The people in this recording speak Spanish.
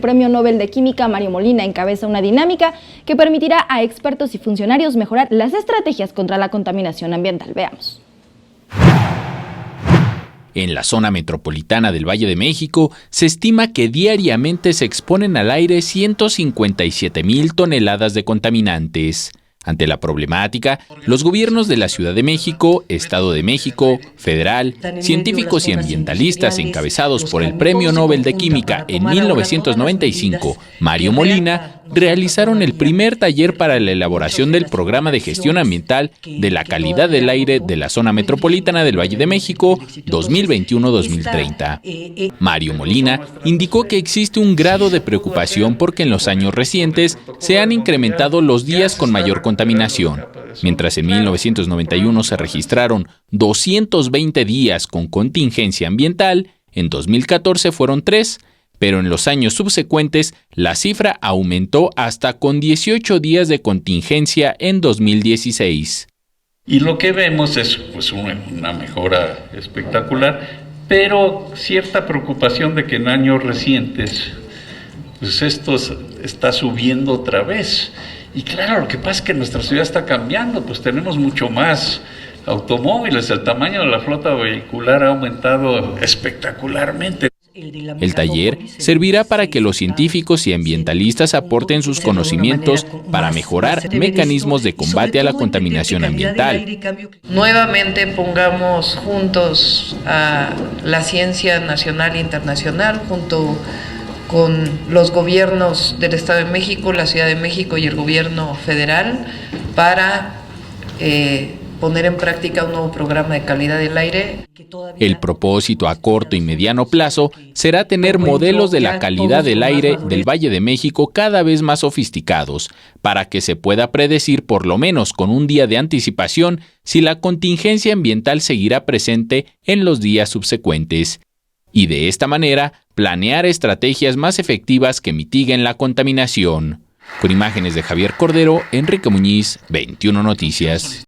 El Premio Nobel de Química Mario Molina encabeza una dinámica que permitirá a expertos y funcionarios mejorar las estrategias contra la contaminación ambiental. Veamos. En la zona metropolitana del Valle de México, se estima que diariamente se exponen al aire 157,000 toneladas de contaminantes. Ante la problemática, los gobiernos de la Ciudad de México, Estado de México, Federal, científicos y ambientalistas encabezados por el Premio Nobel de Química en 1995, Mario Molina, realizaron el primer taller para la elaboración del Programa de Gestión Ambiental de la Calidad del Aire de la Zona Metropolitana del Valle de México 2021-2030. Mario Molina indicó que existe un grado de preocupación porque en los años recientes se han incrementado los días con mayor contaminación. Mientras en 1991 se registraron 220 días con contingencia ambiental, en 2014 fueron 3, pero en los años subsecuentes la cifra aumentó hasta con 18 días de contingencia en 2016. Y lo que vemos es pues, una mejora espectacular, pero cierta preocupación de que en años recientes pues esto está subiendo otra vez. Y claro, lo que pasa es que nuestra ciudad está cambiando, pues tenemos mucho más automóviles, el tamaño de la flota vehicular ha aumentado espectacularmente. El taller servirá para que los científicos y ambientalistas aporten sus conocimientos para mejorar mecanismos de combate a la contaminación ambiental. Nuevamente pongamos juntos a la ciencia nacional e internacional, junto con los gobiernos del Estado de México, la Ciudad de México y el gobierno federal para poner en práctica un nuevo programa de calidad del aire. El propósito a corto y mediano plazo será tener modelos de la calidad del aire del Valle de México cada vez más sofisticados, para que se pueda predecir por lo menos con un día de anticipación si la contingencia ambiental seguirá presente en los días subsecuentes. Y de esta manera, planear estrategias más efectivas que mitiguen la contaminación. Con imágenes de Javier Cordero, Enrique Muñiz, 21 Noticias.